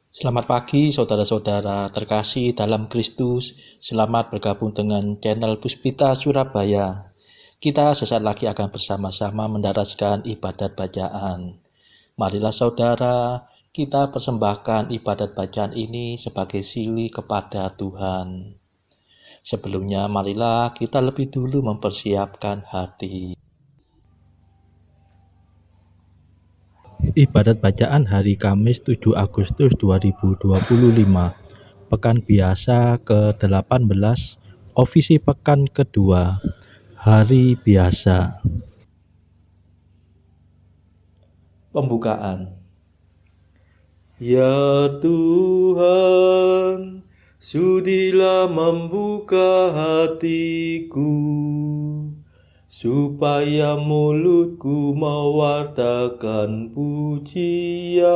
Selamat pagi saudara-saudara terkasih dalam Kristus. Selamat bergabung dengan channel Puspita Surabaya. Kita sesaat lagi akan bersama-sama mendaraskan ibadat bacaan. Marilah saudara, kita persembahkan ibadat bacaan ini sebagai sili kepada Tuhan. Sebelumnya marilah kita lebih dulu mempersiapkan hati. Ibadat bacaan hari Kamis 7 Agustus 2025, Pekan Biasa ke-18, Ofisi Pekan kedua, Hari Biasa. Pembukaan. Ya Tuhan, sudilah membuka hatiku, supaya mulutku mewartakan pujian-Mu.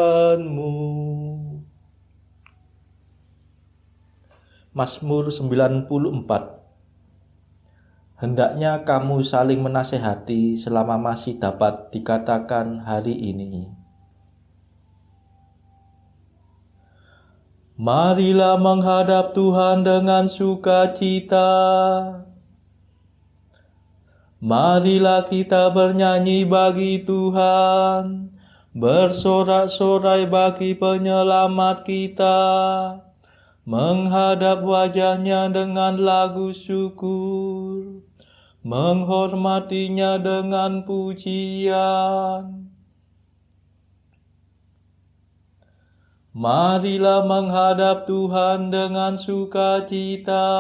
Mazmur 94. Hendaknya kamu saling menasehati selama masih dapat dikatakan hari ini. Marilah menghadap Tuhan dengan sukacita. Marilah kita bernyanyi bagi Tuhan, bersorak-sorai bagi penyelamat kita, menghadap wajahnya dengan lagu syukur, menghormatinya dengan pujian. Marilah menghadap Tuhan dengan sukacita.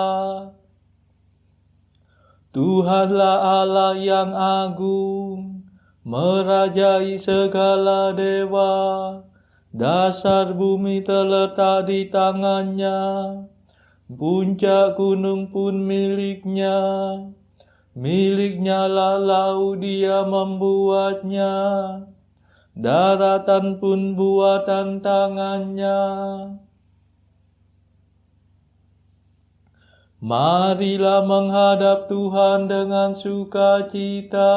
Tuhanlah Allah yang agung, merajai segala dewa. Dasar bumi terletak di tangannya, puncak gunung pun miliknya. Miliknya lah laut, dia membuatnya, daratan pun buatan tangannya. Marilah menghadap Tuhan dengan sukacita.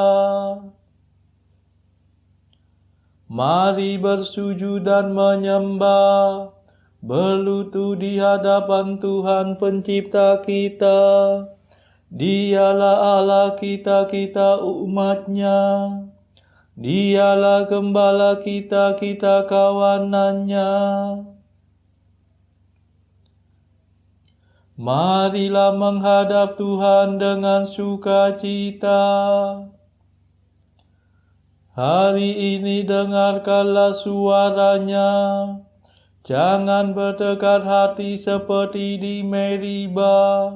Mari bersujud dan menyembah, berlutut di hadapan Tuhan pencipta kita. Dialah Allah kita, kita umat-Nya. Dialah gembala kita, kita kawanan-Nya. Marilah menghadap Tuhan dengan sukacita. Hari ini dengarkanlah suaranya. Jangan bertekad hati seperti di Meriba,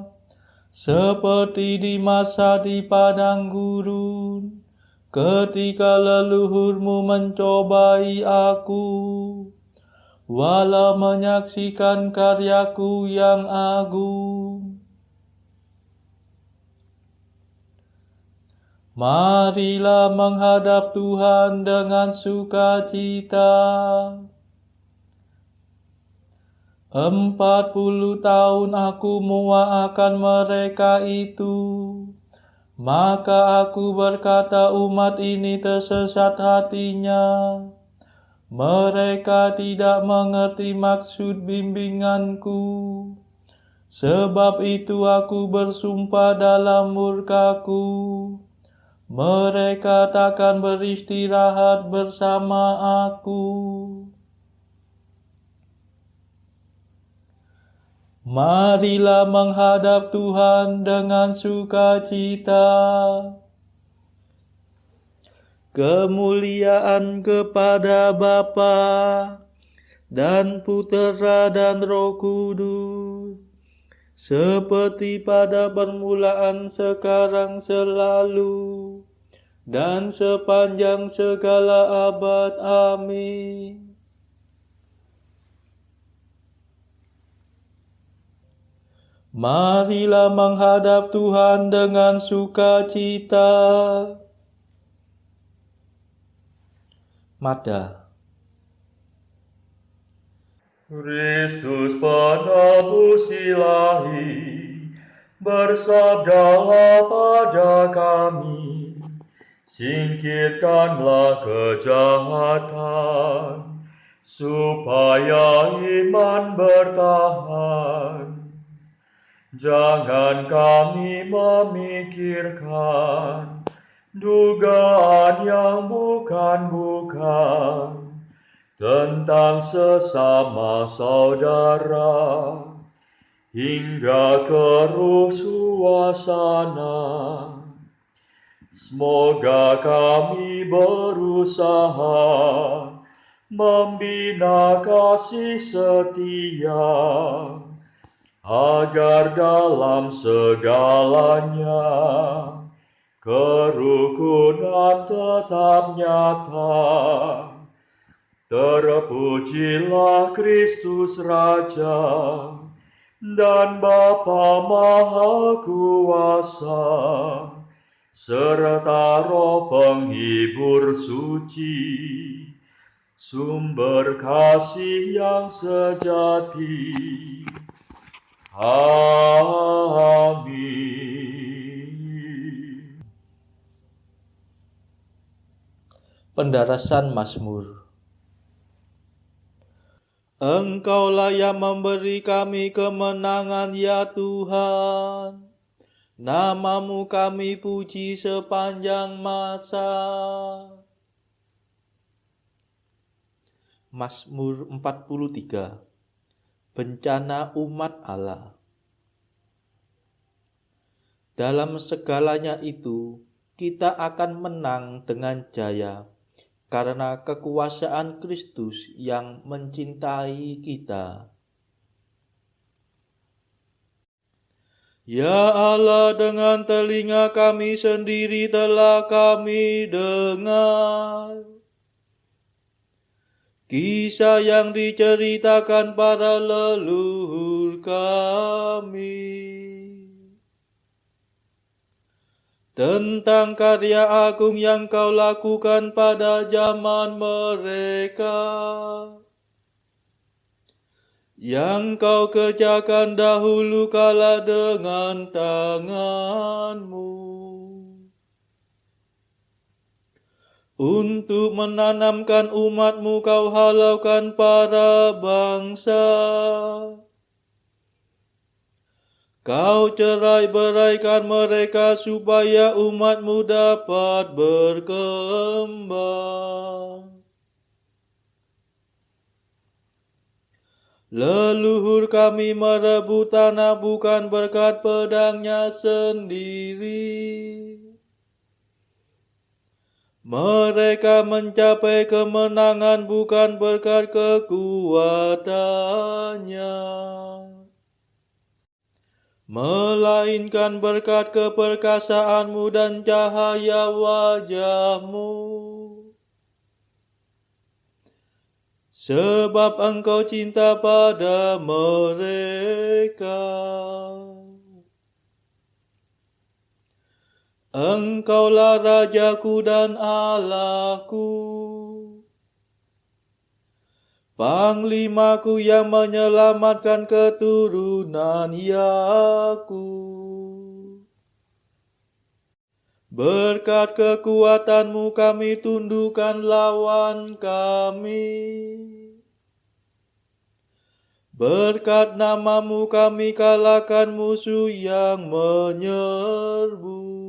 seperti di masa di padang gurun, ketika leluhurmu mencobai aku, walau menyaksikan karyaku yang agung. Marilah menghadap Tuhan dengan sukacita. 40 tahun aku muakkan mereka itu. Maka aku berkata, umat ini tersesat hatinya. Mereka tidak mengerti maksud bimbinganku. Sebab itu aku bersumpah dalam murkaku, mereka takkan beristirahat bersama aku. Marilah menghadap Tuhan dengan sukacita. Kemuliaan kepada Bapa dan Putera dan Roh Kudus, seperti pada permulaan, sekarang, selalu, dan sepanjang segala abad. Amin. Marilah menghadap Tuhan dengan sukacita. Mada. Kristus penebus ilahi, bersabdalah pada kami, singkirkanlah kejahatan, supaya iman bertahan. Jangan kami memikirkan dugaan yang bukan-bukan tentang sesama saudara, hingga keruh suasana. Semoga kami berusaha membina kasih setia, agar dalam segalanya kerukunan tetap nyata. Terpujilah Kristus Raja dan Bapa Maha Kuasa, serta Roh Penghibur suci, sumber kasih yang sejati. Amin. Pendarasan Mazmur. Engkaulah yang memberi kami kemenangan, ya Tuhan. Namamu kami puji sepanjang masa. Mazmur 43. Bencana umat Allah. Dalam segalanya itu, kita akan menang dengan jaya, karena kekuasaan Kristus yang mencintai kita. Ya Allah, dengan telinga kami sendiri telah kami dengar kisah yang diceritakan para leluhur kami tentang karya agung yang Kau lakukan pada zaman mereka, yang Kau kerjakan dahulu kala dengan tangan-Mu, untuk menanamkan umat-Mu Kau halaukan para bangsa. Kau cerai-beraikan mereka supaya umat-Mu dapat berkembang. Leluhur kami merebut tanah bukan berkat pedangnya sendiri. Mereka mencapai kemenangan bukan berkat kekuatannya, melainkan berkat keperkasaan-Mu dan cahaya wajah-Mu. Sebab Engkau cinta pada mereka. Engkaulah Rajaku dan Allahku, Panglimaku yang menyelamatkan keturunan Yakub. Berkat kekuatan-Mu kami tundukkan lawan kami. Berkat nama-Mu kami kalahkan musuh yang menyerbu.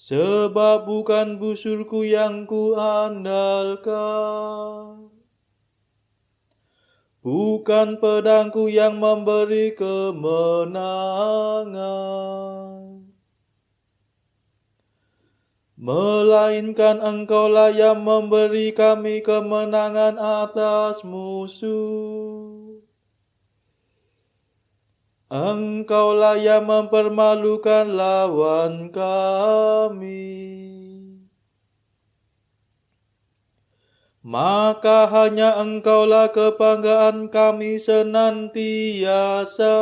Sebab bukan busurku yang kuandalkan, bukan pedangku yang memberi kemenangan, melainkan Engkaulah yang memberi kami kemenangan atas musuh. Engkaulah yang mempermalukan lawan kami. Maka hanya Engkaulah kebanggaan kami senantiasa.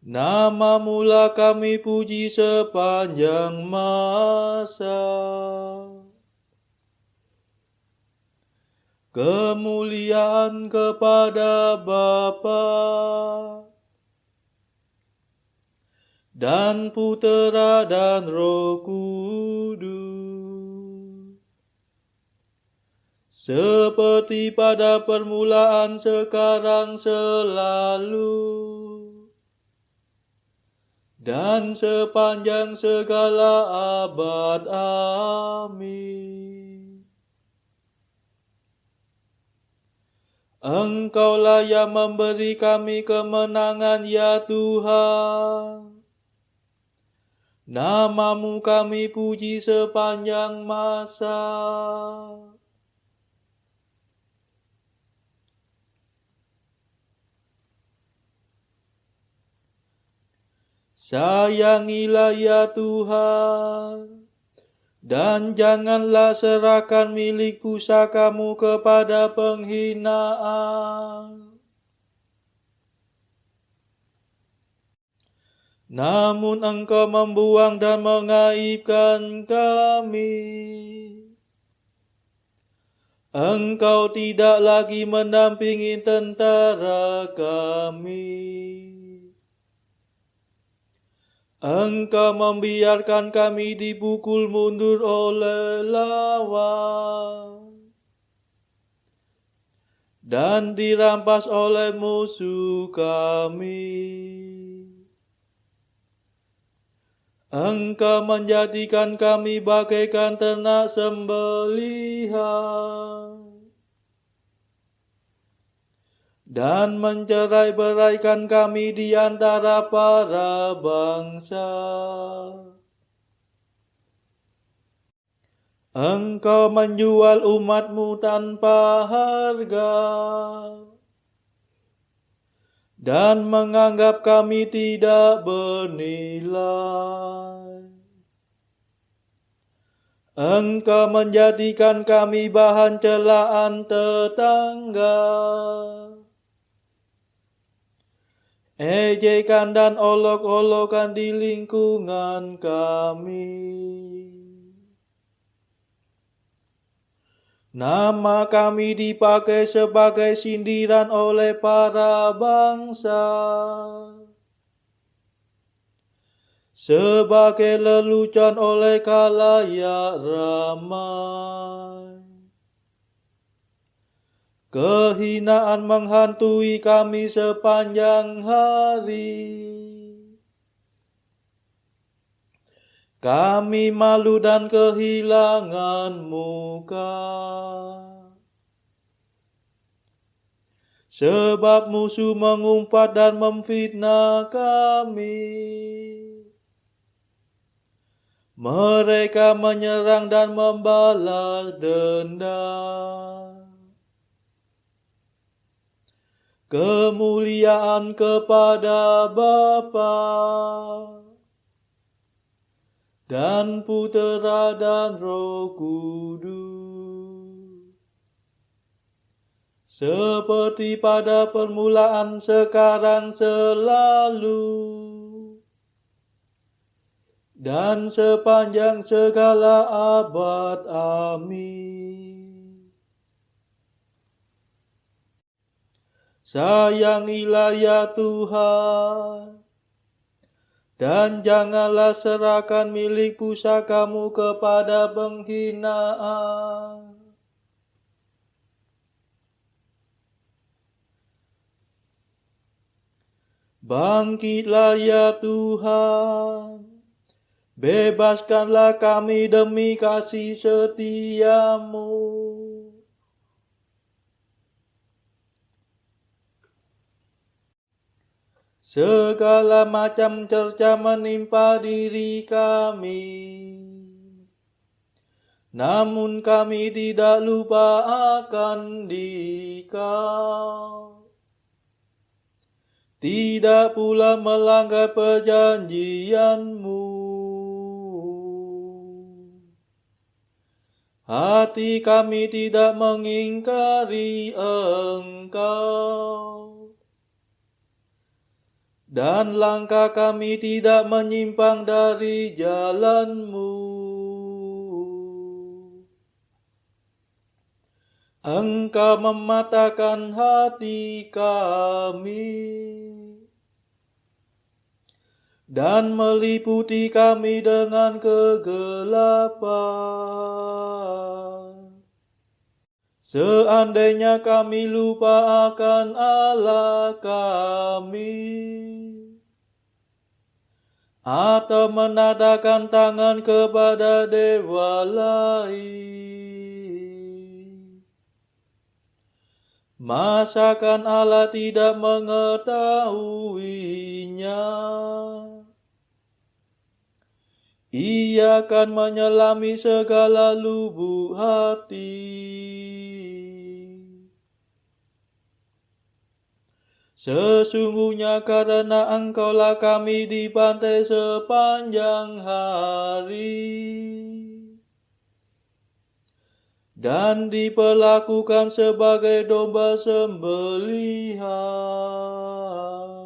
Nama-Mu-lah kami puji sepanjang masa. Kemuliaan kepada Bapa dan Putera dan Roh Kudus. Seperti pada permulaan, sekarang, selalu, dan sepanjang segala abad. Amin. Engkaulah yang memberi kami kemenangan, ya Tuhan. Namamu kami puji sepanjang masa. Sayangilah ya Tuhan, dan janganlah serahkan milik pusakamu kepada penghinaan. Namun Engkau membuang dan mengaibkan kami. Engkau tidak lagi mendampingi tentara kami. Engkau membiarkan kami dipukul mundur oleh lawan dan dirampas oleh musuh kami. Engkau menjadikan kami bagaikan ternak sembelihan dan mencerai-beraikan kami di antara para bangsa. Engkau menjual umat-Mu tanpa harga dan menganggap kami tidak bernilai. Engkau menjadikan kami bahan celaan tetangga, ejekan dan olok-olokan di lingkungan kami. Nama kami dipakai sebagai sindiran oleh para bangsa, sebagai lelucon oleh khalayak ramai. Kehinaan menghantui kami sepanjang hari. Kami malu dan kehilangan muka, sebab musuh mengumpat dan memfitnah kami. Mereka menyerang dan membalas dendam. Kemuliaan kepada Bapa dan Putera dan Roh Kudus, seperti pada permulaan, sekarang, selalu, dan sepanjang segala abad. Amin. Sayangilah ya Tuhan, dan janganlah serahkan milik pusakamu kepada penghinaan. Bangkitlah ya Tuhan, bebaskanlah kami demi kasih setia-Mu. Segala macam cerca menimpa diri kami, namun kami tidak lupa akan Dikau. Tidak pula melanggar perjanjian-Mu. Hati kami tidak mengingkari Engkau, dan langkah kami tidak menyimpang dari jalan-Mu. Engkau mematahkan hati kami dan meliputi kami dengan kegelapan. Seandainya kami lupa akan Allah kami, atau menadahkan tangan kepada dewa lain, masakan Allah tidak mengetahuinya? Ia akan menyelami segala lubuk hati. Sesungguhnya karena Engkaulah kami dibantai sepanjang hari, dan diperlakukan sebagai domba sembelihan.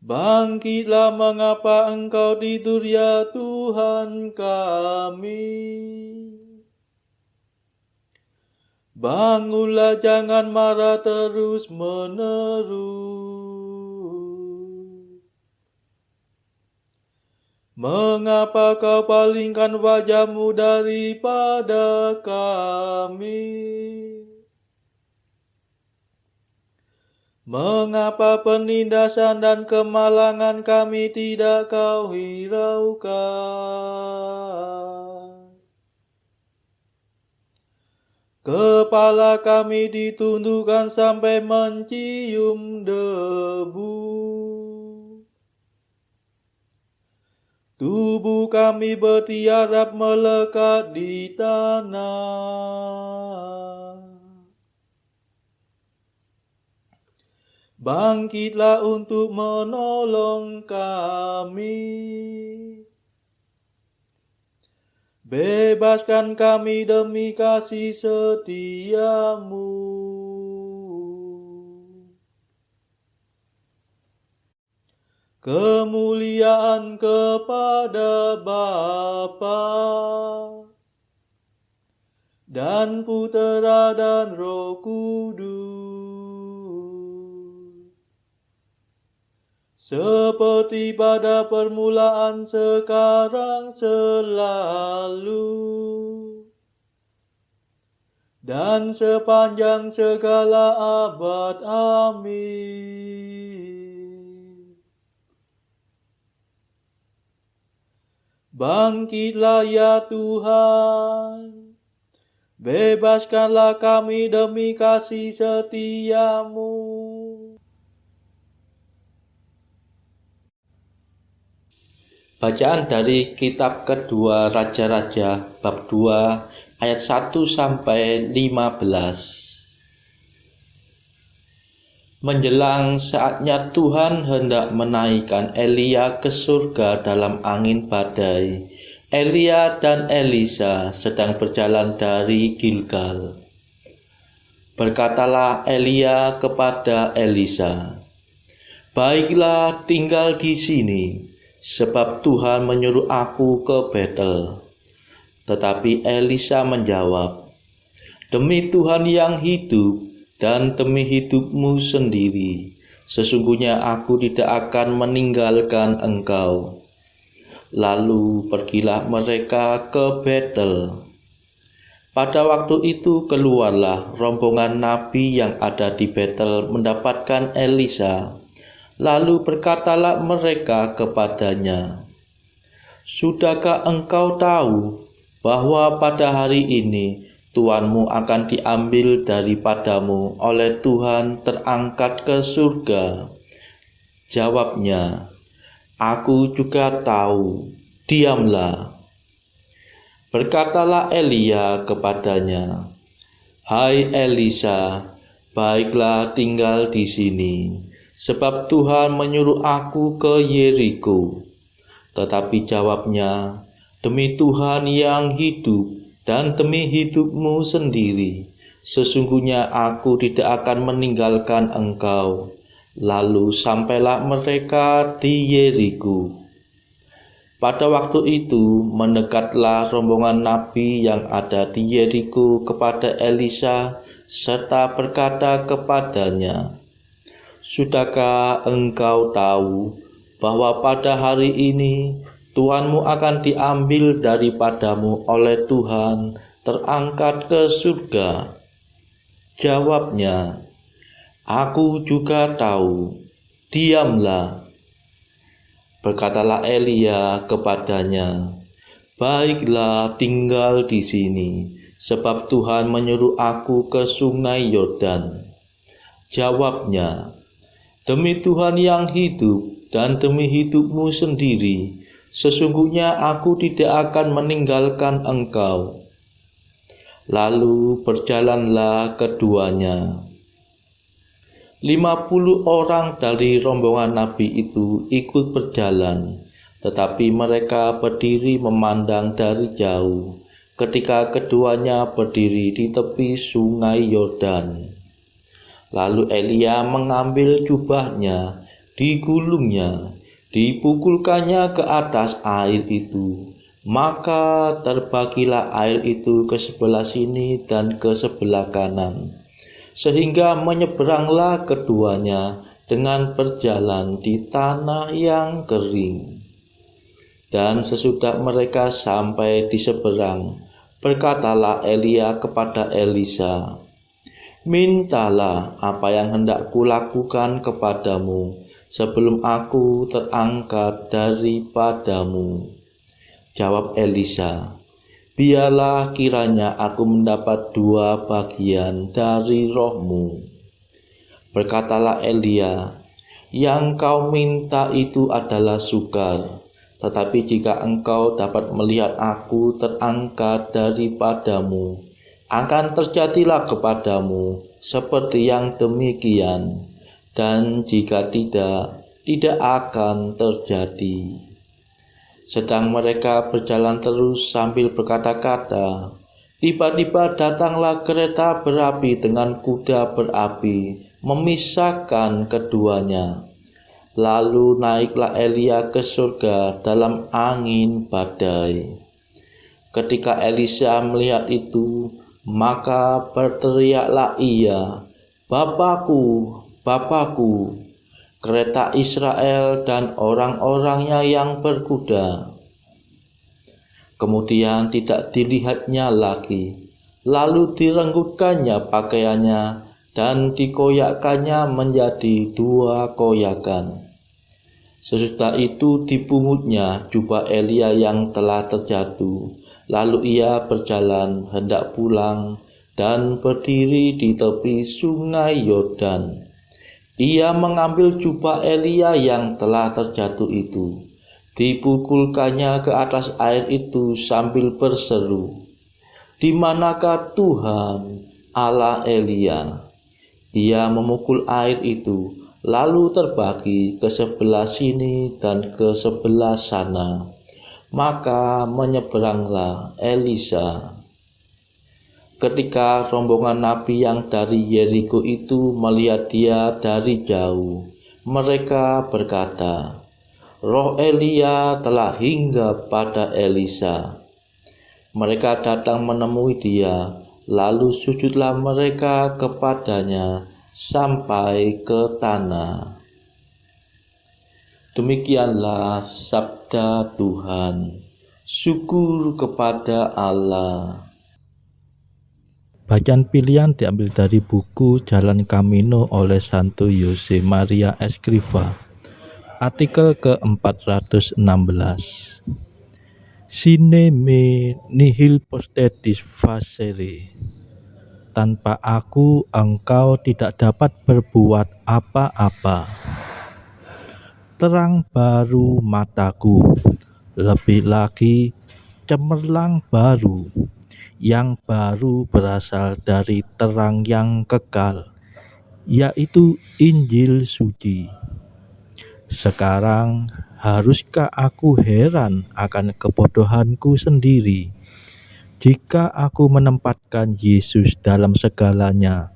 Bangkitlah, mengapa Engkau tidur ya Tuhan kami? Bangunlah, jangan marah terus-menerus. Mengapa kau palingkan wajahmu daripada kami? Mengapa penindasan dan kemalangan kami tidak kau hiraukan? Kepala kami ditundukkan sampai mencium debu. Tubuh kami bertiarap melekat di tanah. Bangkitlah untuk menolong kami. Bebaskan kami demi kasih setiamu. Kemuliaan kepada Bapa dan Putera dan Roh Kudus, seperti pada permulaan, sekarang, selalu, dan sepanjang segala abad. Amin. Bangkitlah ya Tuhan, bebaskanlah kami demi kasih setiamu. Bacaan dari kitab kedua Raja-Raja bab 2 ayat 1 sampai 15. Menjelang saatnya Tuhan hendak menaikkan Elia ke surga dalam angin badai. Elia dan Elisa sedang berjalan dari Gilgal. Berkatalah Elia kepada Elisa, "Baiklah, tinggal di sini, sebab Tuhan menyuruh aku ke Betel." Tetapi Elisa menjawab, "Demi Tuhan yang hidup dan demi hidupmu sendiri, sesungguhnya aku tidak akan meninggalkan engkau." Lalu pergilah mereka ke Betel. Pada waktu itu keluarlah rombongan nabi yang ada di Betel mendapatkan Elisa. Lalu berkatalah mereka kepadanya, "Sudahkah engkau tahu bahwa pada hari ini Tuanmu akan diambil daripadamu oleh Tuhan, terangkat ke surga?" Jawabnya, "Aku juga tahu, diamlah." Berkatalah Elia kepadanya, "Hai Elisa, baiklah tinggal di sini, sebab Tuhan menyuruh aku ke Yeriko." Tetapi jawabnya, "Demi Tuhan yang hidup dan demi hidupmu sendiri, sesungguhnya aku tidak akan meninggalkan engkau." Lalu sampailah mereka di Yeriko. Pada waktu itu mendekatlah rombongan nabi yang ada di Yeriko kepada Elisa serta berkata kepadanya, Sudahkah engkau tahu bahwa pada hari ini Tuhanmu akan diambil daripadamu oleh Tuhan, terangkat ke surga? Jawabnya, aku juga tahu. Diamlah. Berkatalah Elia kepadanya, baiklah, tinggal di sini, sebab Tuhan menyuruh aku ke sungai Yordan. Jawabnya, demi Tuhan yang hidup dan demi hidupmu sendiri, sesungguhnya aku tidak akan meninggalkan engkau. Lalu berjalanlah keduanya. 50 orang dari rombongan Nabi itu ikut berjalan, tetapi mereka berdiri memandang dari jauh ketika keduanya berdiri di tepi sungai Yordan. Lalu Elia mengambil jubahnya, digulungnya, dipukulkannya ke atas air itu. Maka terbagilah air itu ke sebelah sini dan ke sebelah kanan, sehingga menyeberanglah keduanya dengan berjalan di tanah yang kering. Dan sesudah mereka sampai di seberang, berkatalah Elia kepada Elisa, mintalah apa yang hendak kulakukan kepadamu sebelum aku terangkat daripadamu. Jawab Elisa, biarlah kiranya aku mendapat 2 bagian dari rohmu. Berkatalah Elia, yang kau minta itu adalah sukar, tetapi jika engkau dapat melihat aku terangkat daripadamu, akan terjadilah kepadamu seperti yang demikian, dan jika tidak akan terjadi. Sedang mereka berjalan terus sambil berkata-kata, tiba-tiba datanglah kereta berapi dengan kuda berapi, memisahkan keduanya. Lalu naiklah Elia ke surga dalam angin badai. Ketika Elisa melihat itu, maka berteriaklah ia, Bapakku, Bapakku, kereta Israel dan orang-orangnya yang berkuda. Kemudian tidak dilihatnya lagi, lalu direnggutkannya pakaiannya dan dikoyakkannya menjadi 2 koyakan. Sesudah itu dipungutnya jubah Elia yang telah terjatuh, lalu ia berjalan hendak pulang dan berdiri di tepi sungai Yordan. Ia mengambil jubah Elia yang telah terjatuh itu, dipukulkannya ke atas air itu sambil berseru, di manakah Tuhan Allah Elia? Ia memukul air itu, lalu terbagi ke sebelah sini dan ke sebelah sana. Maka menyeberanglah Elisa. Ketika rombongan nabi yang dari Yeriko itu melihat dia dari jauh, mereka berkata, roh Elia telah hinggap pada Elisa. Mereka datang menemui dia, lalu sujudlah mereka kepadanya sampai ke tanah. Demikianlah sabda Tuhan. Syukur kepada Allah. Bacaan pilihan diambil dari buku Jalan Camino oleh Santo Jose Maria Escrivá. Artikel ke-416. Sine me nihil postetis facere. Tanpa aku engkau tidak dapat berbuat apa-apa. Terang baru mataku, lebih lagi cemerlang baru. Yang baru berasal dari terang yang kekal, yaitu Injil suci. Sekarang haruskah aku heran akan kebodohanku sendiri? Jika aku menempatkan Yesus dalam segalanya,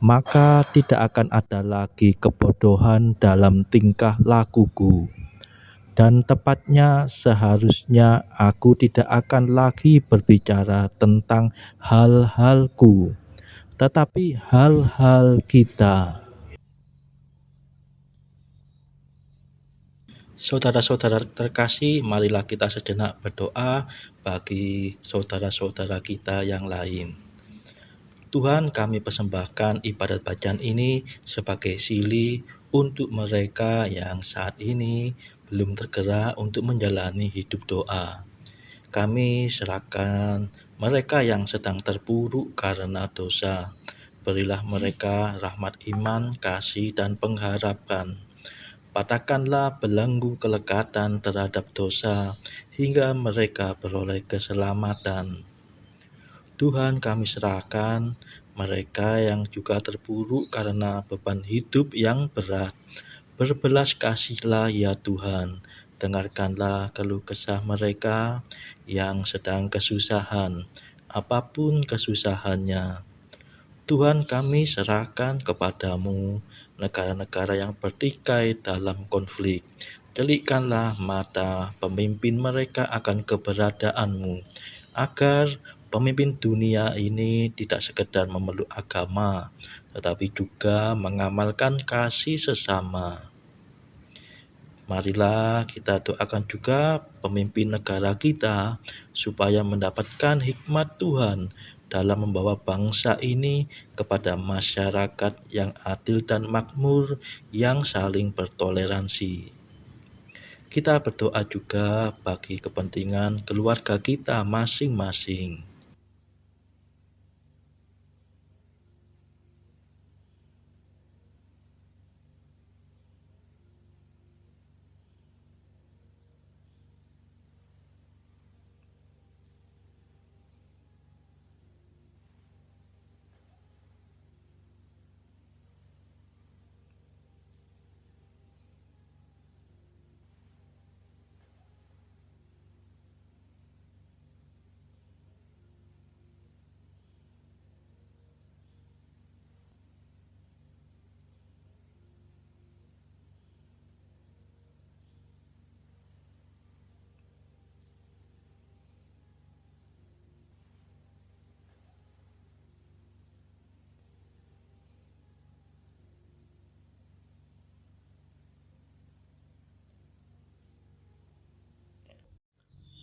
maka tidak akan ada lagi kebodohan dalam tingkah lakuku. Dan tepatnya seharusnya aku tidak akan lagi berbicara tentang hal-halku, tetapi hal-hal kita. Saudara-saudara terkasih, marilah kita sejenak berdoa bagi saudara-saudara kita yang lain. Tuhan, kami persembahkan ibadat bacaan ini sebagai sili untuk mereka yang saat ini belum tergerak untuk menjalani hidup doa. Kami serahkan mereka yang sedang terpuruk karena dosa. Berilah mereka rahmat iman, kasih, dan pengharapan. Patahkanlah belenggu kelekatan terhadap dosa hingga mereka beroleh keselamatan. Tuhan, kami serahkan mereka yang juga terpuruk karena beban hidup yang berat. Berbelas kasihlah ya Tuhan, dengarkanlah keluh kesah mereka yang sedang kesusahan, apapun kesusahannya. Tuhan, kami serahkan kepadamu negara-negara yang bertikai dalam konflik. Celikkanlah mata pemimpin mereka akan keberadaanmu, agar pemimpin dunia ini tidak sekedar memeluk agama, tetapi juga mengamalkan kasih sesama. Marilah kita doakan juga pemimpin negara kita supaya mendapatkan hikmat Tuhan dalam membawa bangsa ini kepada masyarakat yang adil dan makmur yang saling bertoleransi. Kita berdoa juga bagi kepentingan keluarga kita masing-masing.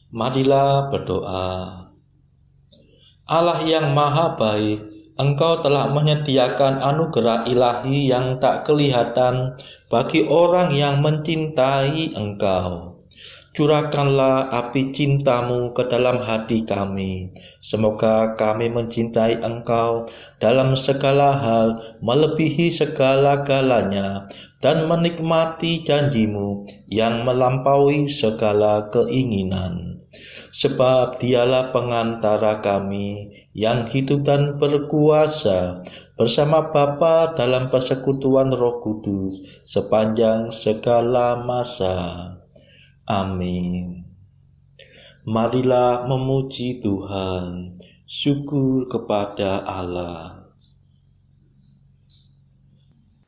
Marilah berdoa. Allah yang maha baik, Engkau telah menyediakan anugerah ilahi yang tak kelihatan bagi orang yang mencintai Engkau. Curahkanlah api cintamu ke dalam hati kami. Semoga kami mencintai Engkau dalam segala hal melebihi segala-galanya dan menikmati janjimu yang melampaui segala keinginan. Sebab Dialah pengantara kami yang hidup dan berkuasa bersama Bapa dalam persekutuan Roh Kudus sepanjang segala masa. Amin. Marilah memuji Tuhan. Syukur kepada Allah.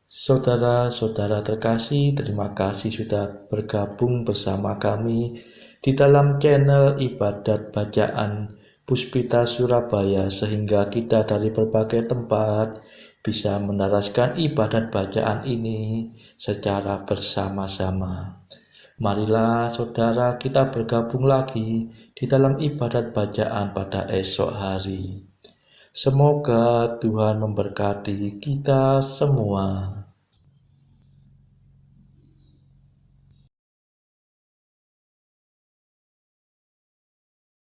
Saudara-saudara terkasih, terima kasih sudah bergabung bersama kami di dalam channel ibadat bacaan Puspita Surabaya, sehingga kita dari berbagai tempat bisa menaraskan ibadat bacaan ini secara bersama-sama. Marilah saudara kita bergabung lagi di dalam ibadat bacaan pada esok hari. Semoga Tuhan memberkati kita semua.